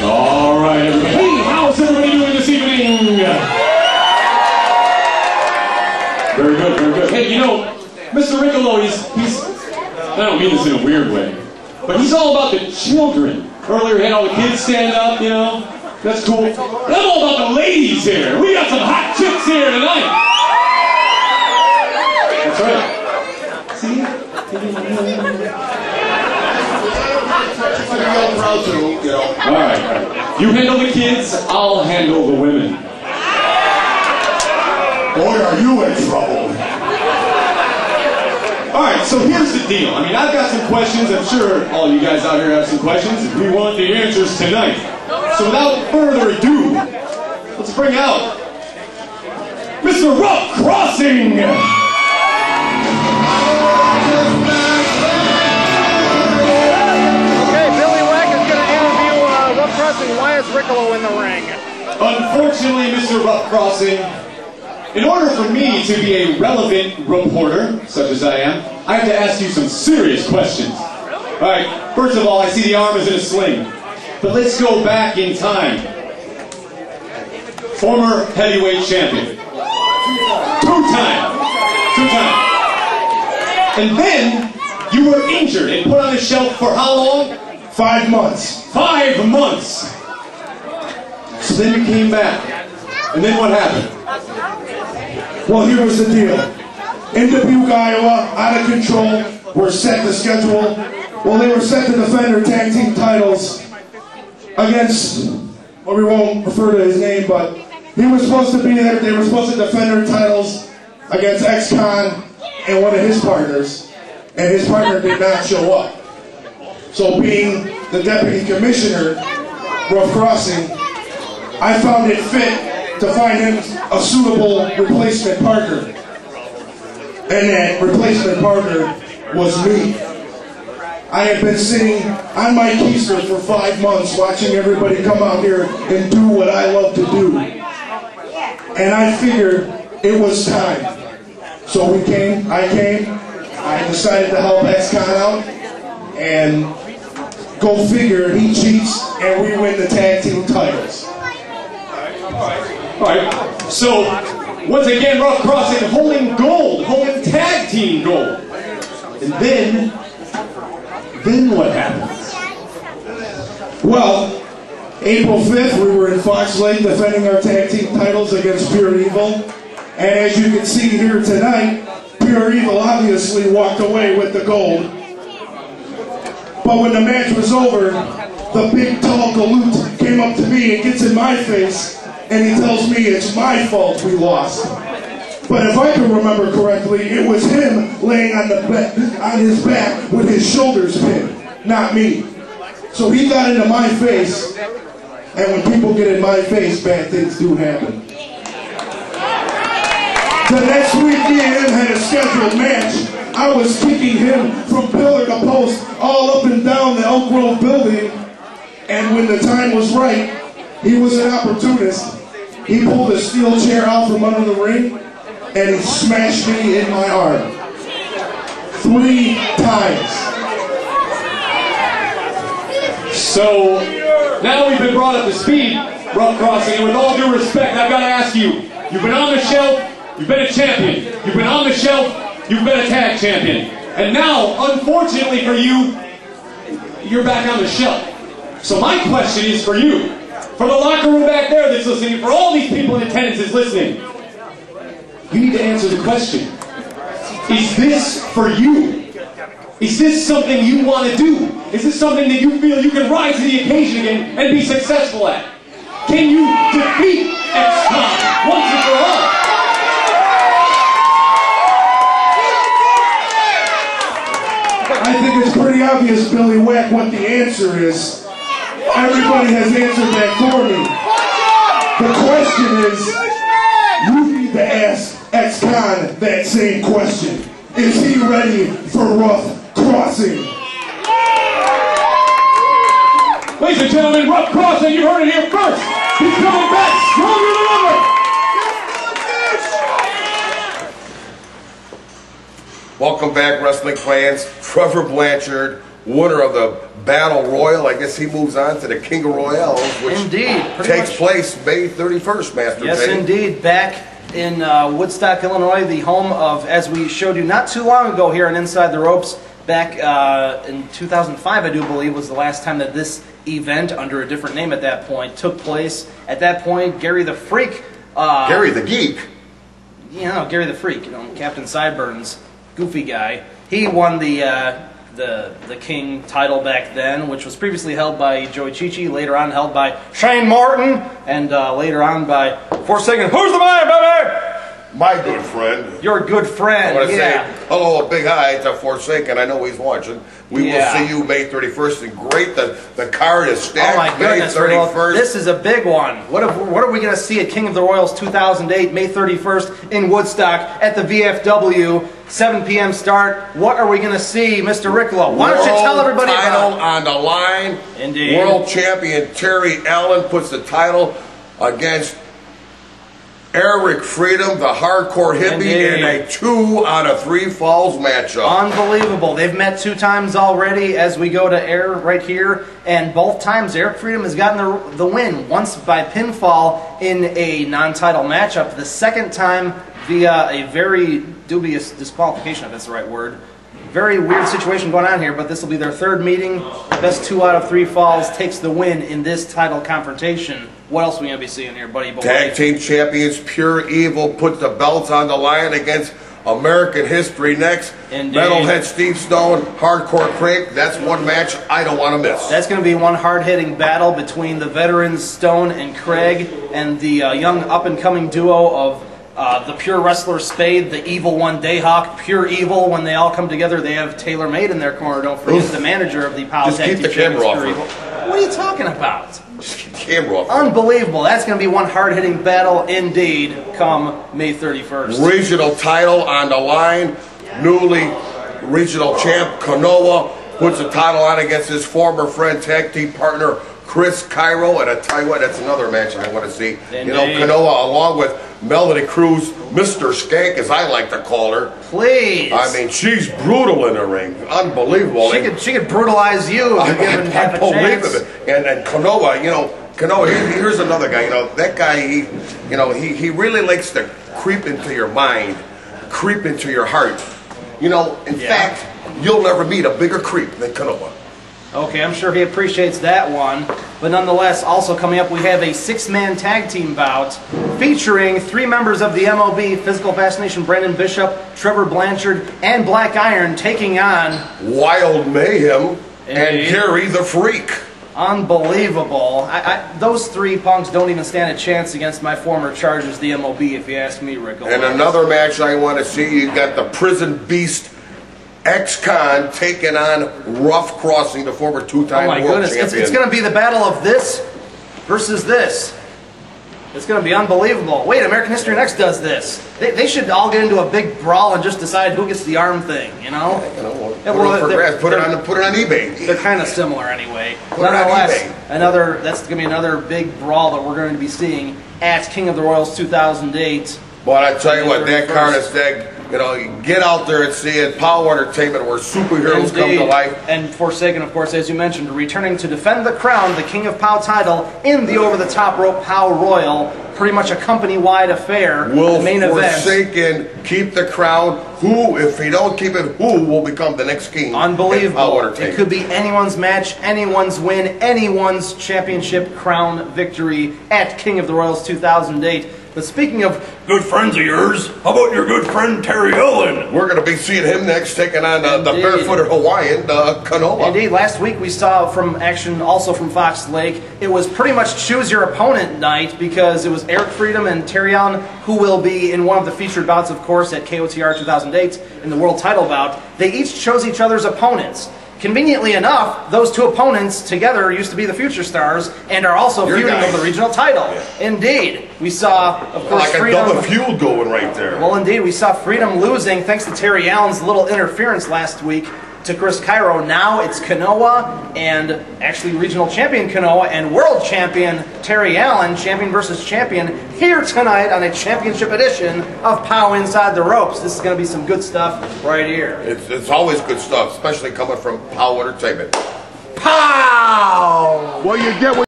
All right, everybody. Hey, how's everybody doing this evening? Very good, very good. Hey, you know, Mr. Ricolo, he's I don't mean this in a weird way, but he's all about the children. Earlier he had all the kids stand up, you know. That's cool. But I'm all about the ladies here. We got some hot chicks here tonight. That's right. See? All right. You handle the kids, I'll handle the women. Boy, are you in trouble. All right, so here's the deal. I mean, I've got some questions. I'm sure all you guys out here have some questions. We want the answers tonight. So without further ado, let's bring out Mr. Ruff Crossing. Why is Ricolo in the ring? Unfortunately, Mr. Ruff Crossing, in order for me to be a relevant reporter, such as I am, I have to ask you some serious questions. All right, first of all, I see the arm is in a sling. But let's go back in time. Former heavyweight champion. Two-time. And then, you were injured and put on a shelf for how long? 5 months. 5 months! So then you came back. And then what happened? Well, here was the deal. In Dubuque, Iowa, out of control, were set to schedule. Well, they were set to defend their tag team titles against, well, we won't refer to his name, but he was supposed to be there. They were supposed to defend their titles against ex-con and one of his partners. And his partner did not show up. So being the deputy commissioner, Ruff Crossing, I found it fit to find him a suitable replacement partner. And that replacement partner was me. I had been sitting on my keister for 5 months watching everybody come out here and do what I love to do. And I figured it was time. So I decided to help ex-con out, and go figure, he cheats, and we win the tag team titles. All right. So, once again, Ruff Crossing holding gold, holding tag team gold. And then what happens? Well, April 5th, we were in Fox Lake defending our tag team titles against Pure Evil. And as you can see here tonight, Pure Evil obviously walked away with the gold. But when the match was over, the big tall galoot came up to me and gets in my face, and he tells me it's my fault we lost. But if I can remember correctly, it was him laying on his back with his shoulders pinned, not me. So he got into my face, and when people get in my face, bad things do happen. The next week, me and him had a scheduled match. I was kicking him from pillar to post all up and down the Elk Grove building, and when the time was right, he was an opportunist. He pulled a steel chair out from under the ring, and he smashed me in my arm 3 times. So, now we've been brought up to speed, Ruff Crossing, and with all due respect, I've got to ask you, you've been on the shelf, you've been a champion. You've been on the shelf, you've been a tag champion. And now, unfortunately for you, you're back on the shelf. So my question is for you, for the locker room back there that's listening, for all these people in attendance that's listening, you need to answer the question. Is this for you? Is this something you want to do? Is this something that you feel you can rise to the occasion again and be successful at? Can you defeat ex-con once and for all? I think it's pretty obvious, Billy Wack, what the answer is. Everybody has answered that for me. The question is, you need to ask ex-con that same question. Is he ready for Ruff Crossing? Ladies and gentlemen, Ruff Crossing, you heard it here first. He's coming back stronger than ever. Welcome back, wrestling fans. Trevor Blanchard, winner of the Battle Royal. I guess he moves on to the King of Royals, which takes place May 31st, Master J. Yes, indeed. Back in Woodstock, Illinois, the home of, as we showed you not too long ago here on Inside the Ropes, back in 2005, I do believe, was the last time that this event, under a different name at that point, took place. At that point, Gary the Freak... Gary the Geek? You know, Gary the Freak, you know, Captain Sideburns, goofy guy. He won the King title back then, which was previously held by Joey Chichi, later on held by Shane Martin, and later on by Forsaken. Who's the man, baby? My good friend. Your good friend, I want to say hello, a big hi to Forsaken. I know he's watching. We will see you May 31st. And great, the card is stacked. Oh my goodness, May 31st. this is a big one. What are we going to see at King of the Royals 2008, May 31st in Woodstock at the VFW, 7 p.m. start? What are we going to see, Mr. Ricolo? Why don't you tell everybody title about on the line. Indeed. World champion Terry Allen puts the title against Eric Freedom, the hardcore hippie, in a 2 out of 3 falls matchup. Unbelievable. They've met 2 times already as we go to air right here, and both times Eric Freedom has gotten the win, once by pinfall in a non-title matchup, the second time via a very dubious disqualification, if that's the right word. Very weird situation going on here, but this will be their 3rd meeting. Best 2 out of 3 falls takes the win in this title confrontation. What else are we going to be seeing here, buddy? Tag team champions Pure Evil put the belts on the line against American History next. Indeed. Metalhead Steve Stone, Hardcore Crank. That's one match I don't want to miss. That's going to be one hard-hitting battle between the veterans Stone and Craig and the young up-and-coming duo of the Pure Wrestler Spade, the evil one Dayhawk, Pure Evil. When they all come together, they have Taylor Made in their corner. Don't forget the manager of the POWW. Just keep the camera off. What are you talking about? Just keep the camera off. Unbelievable. That's going to be one hard-hitting battle indeed come May 31st. Regional title on the line. Newly regional champ Kanoa puts the title on against his former friend, tag team partner Chris Cairo. And I tell you what, that's another match I want to see. Indeed. You know, Kanoa along with Melody Cruz, Mr. Skank, as I like to call her. Please. I mean, she's brutal in the ring. Unbelievable. She could brutalize you if you're given half a chance. And Kanoa, you know, here's another guy. You know, that guy, he really likes to creep into your mind, creep into your heart. You know, in fact, you'll never meet a bigger creep than Kanoa. Okay, I'm sure he appreciates that one. But nonetheless, also coming up, we have a 6-man tag team bout featuring 3 members of the MOB, Physical Fascination Brandon Bishop, Trevor Blanchard, and Black Iron taking on Wild Mayhem and Gary the Freak. Unbelievable. Those 3 punks don't even stand a chance against my former Chargers, the MOB, if you ask me, Rick. And another match I want to see, you got the Prison Beast Ex-Con taking on Ruff Crossing, the former 2-time world champion. It's going to be the battle of this versus this. It's going to be unbelievable. Wait, American History Next does this. They should all get into a big brawl and just decide who gets the arm thing, you know? Put it on eBay. They're kind of similar anyway. Nonetheless, that's going to be another big brawl that we're going to be seeing at King of the Royals 2008. But I tell you what, that card is dead. You know, get out there and see it. POW Entertainment, where superheroes come to life. And Forsaken, of course, as you mentioned, returning to defend the crown, the King of POW title, in the over-the-top rope POW Royal. Pretty much a company-wide affair. Will the main Forsaken keep the crown? Who, if he don't keep it, who will become the next king? Unbelievable. It could be anyone's match, anyone's win, anyone's championship crown victory at King of the Royals 2008. But speaking of good friends of yours, how about your good friend Terry Allen? We're going to be seeing him next, taking on the barefooted Hawaiian, Kanoa. Indeed. Last week we saw from action also from Fox Lake. It was pretty much choose your opponent night because it was Eric Freedom and Terry Allen who will be in one of the featured bouts, of course, at KOTR 2008 in the world title bout. They each chose each other's opponents. Conveniently enough, those 2 opponents together used to be the Future Stars and are also feuding over the regional title. Yeah. Indeed. We saw, of course, like Freedom. A double feud going right there. Well, indeed. We saw Freedom losing thanks to Terry Allen's little interference last week to Chris Cairo. Now it's Kanoa and actually regional champion Kanoa and world champion Terry Allen, champion versus champion, here tonight on a championship edition of POW Inside the Ropes. This is going to be some good stuff right here. It's always good stuff, especially coming from POW Entertainment. POW! Well, you get what